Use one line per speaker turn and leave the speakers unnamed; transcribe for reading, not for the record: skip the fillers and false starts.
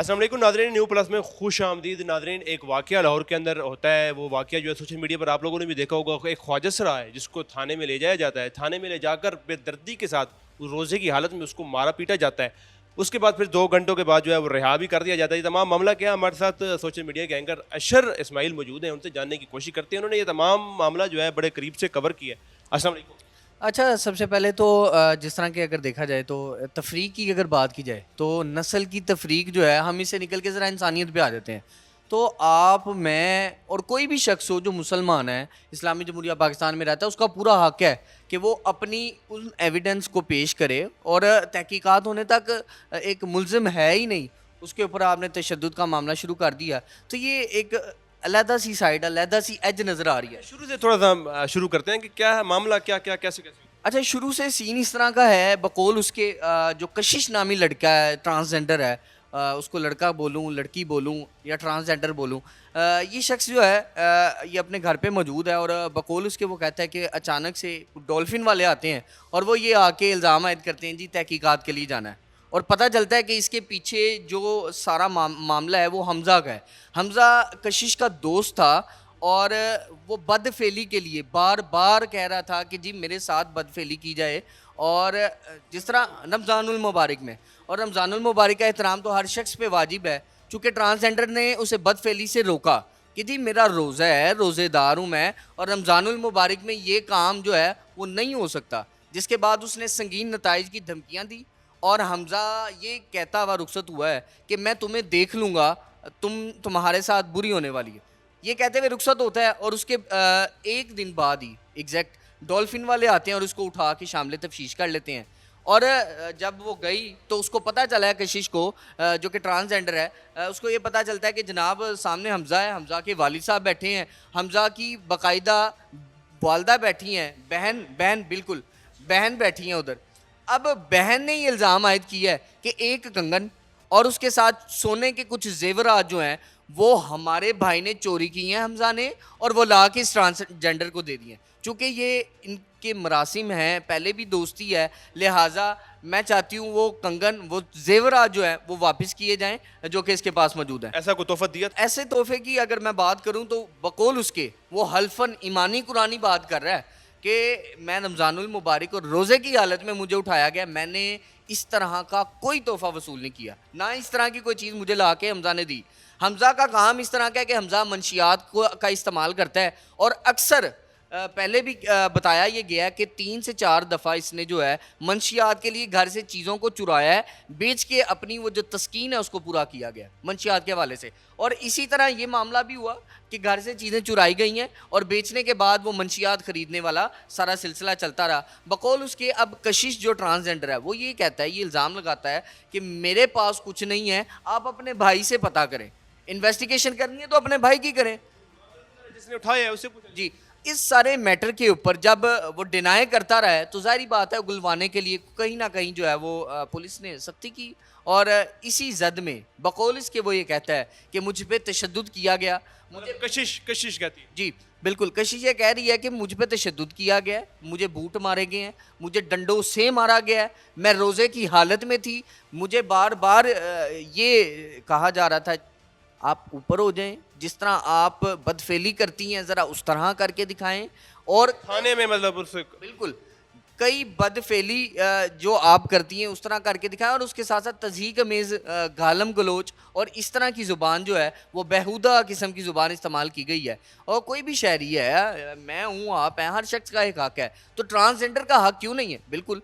السلام علیکم ناظرین، نیو پلس میں خوش آمدید ناظرین۔ ایک واقعہ لاہور کے اندر ہوتا ہے، وہ واقعہ جو ہے سوشل میڈیا پر آپ لوگوں نے بھی دیکھا ہوگا۔ ایک خواجہ سرا ہے جس کو تھانے میں لے جایا جاتا ہے، تھانے میں لے جا کر بے دردی کے ساتھ روزے کی حالت میں اس کو مارا پیٹا جاتا ہے۔ اس کے بعد پھر 2 گھنٹوں کے بعد جو ہے وہ رہا بھی کر دیا جاتا ہے۔ یہ تمام معاملہ کیا، ہمارے ساتھ سوشل میڈیا کے اینکر اشر اسماعیل موجود ہیں، ان سے جاننے کی کوشش کرتے ہیں۔ انہوں نے یہ تمام معاملہ جو ہے بڑے قریب سے کور کیا ہے۔ السلام علیکم۔
اچھا، سب سے پہلے تو جس طرح کہ اگر دیکھا جائے تو تفریق کی اگر بات کی جائے تو نسل کی تفریق جو ہے، ہم اس سے نکل کے ذرا انسانیت پہ آ جاتے ہیں۔ تو آپ، میں اور کوئی بھی شخص ہو جو مسلمان ہے، اسلامی جمہوریہ پاکستان میں رہتا ہے، اس کا پورا حق ہے کہ وہ اپنی ان ایویڈنس کو پیش کرے، اور تحقیقات ہونے تک ایک ملزم ہے ہی نہیں، اس کے اوپر آپ نے تشدد کا معاملہ شروع کر دیا، تو یہ ایک علیحدہ سی سائڈ، علیحدہ سی ایج نظر آ رہی ہے۔
شروع سے تھوڑا سا شروع کرتے ہیں کہ کیا ہے معاملہ، کیا کیا کیسے کیسے۔
اچھا، شروع سے سین اس طرح کا ہے، بقول اس کے جو کشش نامی لڑکا ہے، ٹرانسجنڈر ہے، اس کو لڑکا بولوں، لڑکی بولوں یا ٹرانسجنڈر بولوں، یہ شخص جو ہے یہ اپنے گھر پہ موجود ہے، اور بقول اس کے وہ کہتا ہے کہ اچانک سے ڈولفن والے آتے ہیں اور وہ یہ آ کے الزام عائد کرتے ہیں جی تحقیقات کے لیے جانا ہے، اور پتہ چلتا ہے کہ اس کے پیچھے جو سارا معاملہ ہے وہ حمزہ کا ہے۔ حمزہ کشش کا دوست تھا، اور وہ بد فعلی کے لیے بار بار کہہ رہا تھا کہ جی میرے ساتھ بد فعلی کی جائے، اور جس طرح رمضان المبارک میں، اور رمضان المبارک کا احترام تو ہر شخص پہ واجب ہے، چونکہ ٹرانسجنڈر نے اسے بد فعلی سے روکا کہ جی میرا روزہ ہے، روزے دار ہوں میں، اور رمضان المبارک میں یہ کام جو ہے وہ نہیں ہو سکتا، جس کے بعد اس نے سنگین نتائج کی دھمکیاں دی، اور حمزہ یہ کہتا ہوا رخصت ہوا ہے کہ میں تمہیں دیکھ لوں گا، تمہارے ساتھ بری ہونے والی ہے، یہ کہتے ہوئے رخصت ہوتا ہے، اور اس کے ایک دن بعد ہی ایگزیکٹ ڈولفن والے آتے ہیں اور اس کو اٹھا کے شامل تفتیش کر لیتے ہیں، اور جب وہ گئی تو اس کو پتہ چلا ہے کشش کو، جو کہ ٹرانسجنڈر ہے، اس کو یہ پتہ چلتا ہے کہ جناب سامنے حمزہ ہے، حمزہ کے والد صاحب بیٹھے ہیں، حمزہ کی باقاعدہ والدہ بیٹھی ہیں، بہن بالکل بہن بیٹھی ہیں ادھر۔ اب بہن نے یہ الزام عائد کیا ہے کہ ایک کنگن اور اس کے ساتھ سونے کے کچھ زیورات جو ہیں وہ ہمارے بھائی نے چوری کی ہیں، حمزہ نے، اور وہ لا کے اس ٹرانسجنڈر کو دے دی ہیں، چونکہ یہ ان کے مراسم ہیں، پہلے بھی دوستی ہے، لہٰذا میں چاہتی ہوں وہ کنگن، وہ زیورات جو ہیں وہ واپس کیے جائیں جو کہ اس کے پاس موجود ہیں۔
ایسا کوئی تحفہ دیا؟
ایسے تحفے کی اگر میں بات کروں تو بقول اس کے وہ حلفاً ایمانی قرآنی بات کر رہا ہے کہ میں رمضان المبارک اور روزے کی حالت میں مجھے اٹھایا گیا، میں نے اس طرح کا کوئی تحفہ وصول نہیں کیا، نہ اس طرح کی کوئی چیز مجھے لا کے حمزہ نے دی۔ حمزہ کا کام اس طرح کا ہے کہ حمزہ منشیات کا استعمال کرتا ہے، اور اکثر پہلے بھی بتایا یہ گیا ہے کہ 3 سے 4 دفعہ اس نے جو ہے منشیات کے لیے گھر سے چیزوں کو چرایا ہے، بیچ کے اپنی وہ جو تسکین ہے اس کو پورا کیا گیا منشیات کے حوالے سے، اور اسی طرح یہ معاملہ بھی ہوا کہ گھر سے چیزیں چرائی گئی ہیں اور بیچنے کے بعد وہ منشیات خریدنے والا سارا سلسلہ چلتا رہا۔ بقول اس کے اب کشش جو ٹرانسجنڈر ہے وہ یہ کہتا ہے، یہ الزام لگاتا ہے کہ میرے پاس کچھ نہیں ہے، آپ اپنے بھائی سے پتہ کریں، انویسٹیگیشن کرنی ہے تو اپنے بھائی کی کریں۔
جس نے اٹھایا ہے اسے پوچھیں۔
جی، اس سارے میٹر کے اوپر جب وہ ڈینائی کرتا رہا ہے تو ظاہری بات ہے گلوانے کے لیے کہیں نہ کہیں جو ہے وہ پولیس نے سختی کی، اور اسی زد میں بقول اس کے وہ یہ کہتا ہے کہ مجھ پہ تشدد کیا گیا، مجھے
کشش کہتی ہے۔
جی بالکل، کشش یہ کہہ رہی ہے کہ مجھ پہ تشدد کیا گیا ہے، مجھے بوٹ مارے گئے ہیں، مجھے ڈنڈوں سے مارا گیا ہے، میں روزے کی حالت میں تھی، مجھے بار بار یہ کہا جا رہا تھا آپ اوپر ہو جائیں، جس طرح آپ بدفعلی کرتی ہیں ذرا اس طرح کر کے دکھائیں، اور
تھانے میں مطلب اس سے
بالکل کئی بدفعلی جو آپ کرتی ہیں اس طرح کر کے دکھائیں، اور اس کے ساتھ ساتھ تضحیک امیز گالم گلوچ اور اس طرح کی زبان جو ہے وہ بیہودہ قسم کی زبان استعمال کی گئی ہے، اور کوئی بھی شہری ہے، میں ہوں آپ ہیں، ہر شخص کا ایک حق ہے، تو ٹرانسجنڈر کا حق کیوں نہیں ہے؟ بالکل